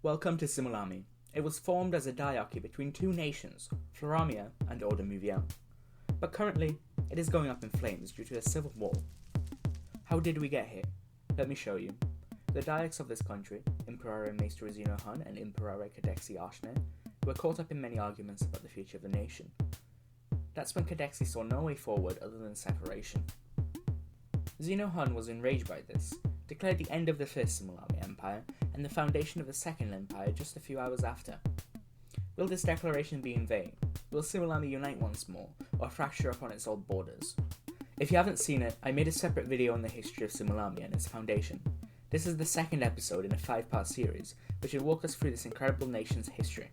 Welcome to Simulami. It was formed as a diarchy between two nations, Floramia and Order Muviel. But currently, it is going up in flames due to a civil war. How did we get here? Let me show you. The diarchs of this country, Imperare Maestro Zeno Hun and Imperare Cadexi Arshne, were caught up in many arguments about the future of the nation. That's when Cadexi saw no way forward other than separation. Zeno Hun was enraged by this, declared the end of the First Simulami Empire and the foundation of the Second Empire just a few hours after. Will this declaration be in vain? Will Simulami unite once more, or fracture upon its old borders? If you haven't seen it, I made a separate video on the history of Simulami and its foundation. This is the second episode in a 5-part series, which will walk us through this incredible nation's history.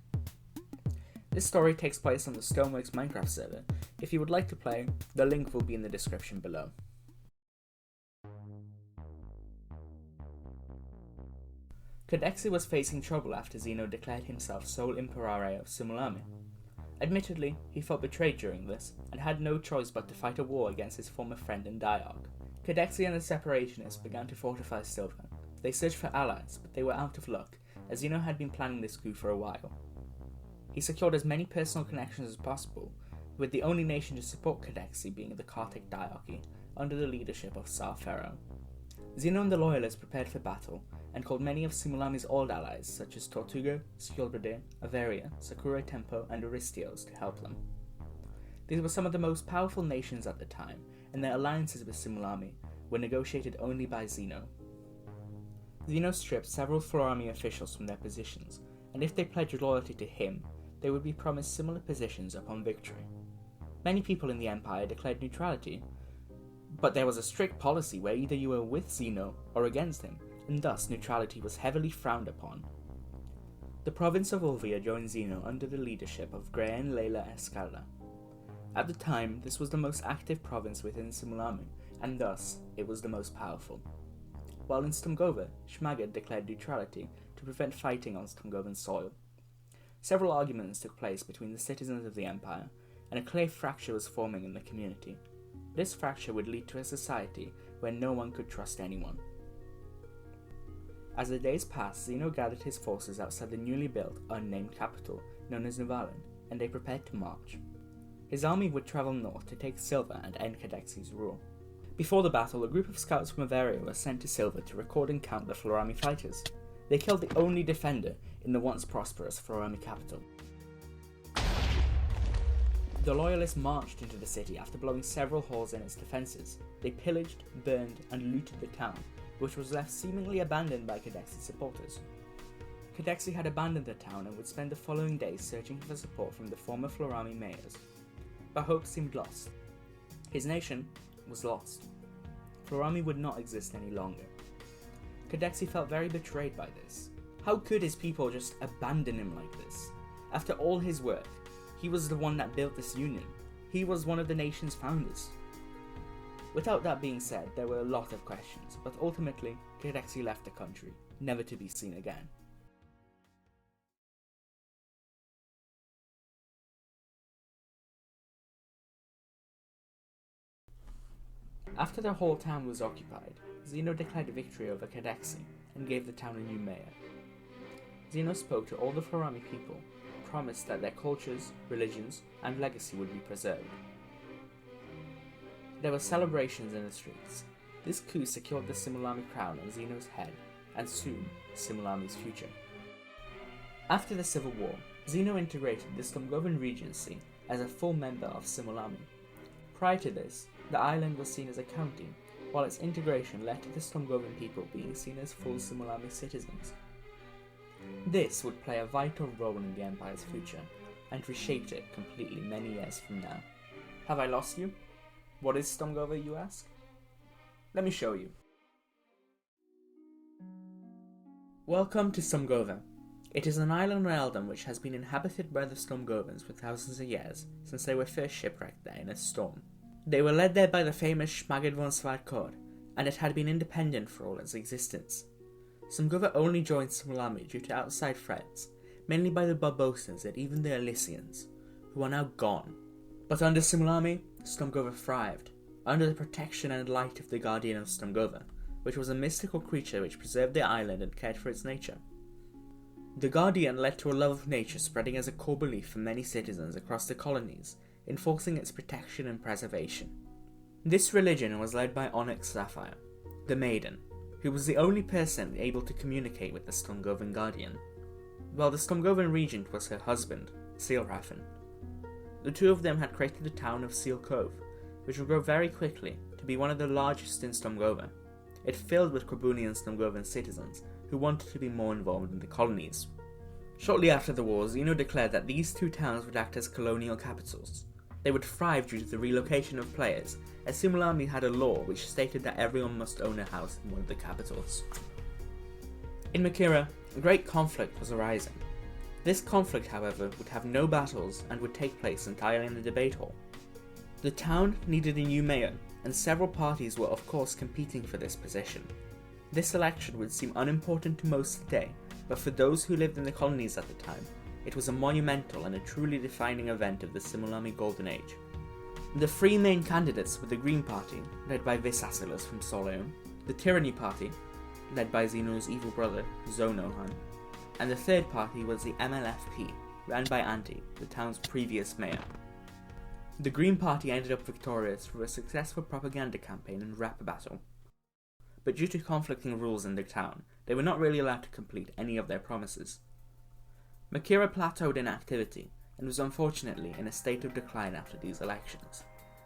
This story takes place on the Stoneworks Minecraft server. If you would like to play, the link will be in the description below. Cadexi was facing trouble after Zeno declared himself sole Imperare of Simulami. Admittedly, he felt betrayed during this, and had no choice but to fight a war against his former friend and diarch. Cadexi and the separationists began to fortify Silva. They searched for allies, but they were out of luck, as Zeno had been planning this coup for a while. He secured as many personal connections as possible, with the only nation to support Cadexi being the Kartik diarchy, under the leadership of Tsar Pharaoh. Zeno and the loyalists prepared for battle, and called many of Simulami's old allies such as Tortuga, Skjolbride, Averia, Sakura Tempo, and Aristios to help them. These were some of the most powerful nations at the time, and their alliances with Simulami were negotiated only by Zeno. Zeno stripped several Florami officials from their positions, and if they pledged loyalty to him, they would be promised similar positions upon victory. Many people in the empire declared neutrality, but there was a strict policy where either you were with Zeno or against him, and thus neutrality was heavily frowned upon. The province of Ulvia joined Zeno under the leadership of Graen Leila Escala. At the time, this was the most active province within Simulami, and thus it was the most powerful. While in Stumgova, Shmagad declared neutrality to prevent fighting on Stumgovan soil. Several arguments took place between the citizens of the empire, and a clear fracture was forming in the community. This fracture would lead to a society where no one could trust anyone. As the days passed, Zeno gathered his forces outside the newly built, unnamed capital known as Nevaland, and they prepared to march. His army would travel north to take Silva and end Cadexi's rule. Before the battle, a group of scouts from Averia were sent to Silva to record and count the Florami fighters. They killed the only defender in the once prosperous Florami capital. The loyalists marched into the city after blowing several holes in its defences. They pillaged, burned, and looted the town, which was left seemingly abandoned by Cadexi's supporters. Cadexi had abandoned the town and would spend the following days searching for support from the former Florami mayors. But hope seemed lost. His nation was lost. Florami would not exist any longer. Cadexi felt very betrayed by this. How could his people just abandon him like this? After all his work, he was the one that built this union. He was one of the nation's founders. Without that being said, there were a lot of questions, but ultimately, Cadexi left the country, never to be seen again. After the whole town was occupied, Zeno declared victory over Cadexi and gave the town a new mayor. Zeno spoke to all the Florami people, promised that their cultures, religions, and legacy would be preserved. There were celebrations in the streets. This coup secured the Simulami crown on Zeno's head, and soon, Simulami's future. After the civil war, Zeno integrated the Stumgovan Regency as a full member of Simulami. Prior to this, the island was seen as a county, while its integration led to the Stumgovan people being seen as full Simulami citizens. This would play a vital role in the Empire's future, and reshaped it completely many years from now. Have I lost you? What is Stumgova, you ask? Let me show you. Welcome to Stumgova. It is an island realm which has been inhabited by the Stumgovans for thousands of years, since they were first shipwrecked there in a storm. They were led there by the famous Shmagad von Svartkod, and it had been independent for all its existence. Stumgova only joined Simulami due to outside threats, mainly by the Barbosans and even the Elysians, who are now gone. But under Simulami, Stumgova thrived, under the protection and light of the Guardian of Stumgova, which was a mystical creature which preserved the island and cared for its nature. The Guardian led to a love of nature spreading as a core belief for many citizens across the colonies, enforcing its protection and preservation. This religion was led by Onyx Sapphire, the Maiden, who was the only person able to communicate with the Stormgovan Guardian, while the Stormgovan Regent was her husband, Sealrafen. The two of them had created the town of Seal Cove, which would grow very quickly to be one of the largest in Stormgovan. It filled with Krabunian Stormgovan citizens who wanted to be more involved in the colonies. Shortly after the war, Zeno declared that these two towns would act as colonial capitals. They would thrive due to the relocation of players, as Simulami had a law which stated that everyone must own a house in one of the capitals. In Makira, a great conflict was arising. This conflict, however, would have no battles and would take place entirely in the debate hall. The town needed a new mayor, and several parties were of course competing for this position. This election would seem unimportant to most today, but for those who lived in the colonies at the time, it was a monumental and a truly defining event of the Simulami Golden Age. The three main candidates were the Green Party, led by Visasilas from Soleum, the Tyranny Party, led by Zeno's evil brother, Zonohan, and the third party was the MLFP, ran by Anti, the town's previous mayor. The Green Party ended up victorious through a successful propaganda campaign and rap battle. But due to conflicting rules in the town, they were not really allowed to complete any of their promises. Makira plateaued in activity, and was unfortunately in a state of decline after these elections.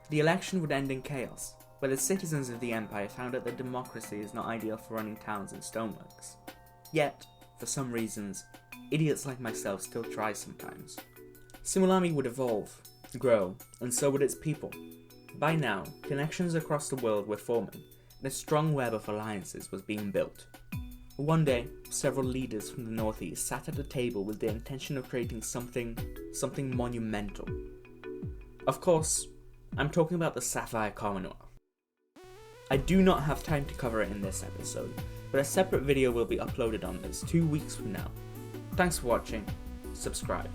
The election would end in chaos, where the citizens of the Empire found out that democracy is not ideal for running towns and stoneworks. Yet, for some reasons, idiots like myself still try sometimes. Simulami would evolve, grow, and so would its people. By now, connections across the world were forming, and a strong web of alliances was being built. One day, several leaders from the Northeast sat at a table with the intention of creating something monumental. Of course, I'm talking about the Sapphire Commonwealth. I do not have time to cover it in this episode, but a separate video will be uploaded on this 2 weeks from now. Thanks for watching, subscribe.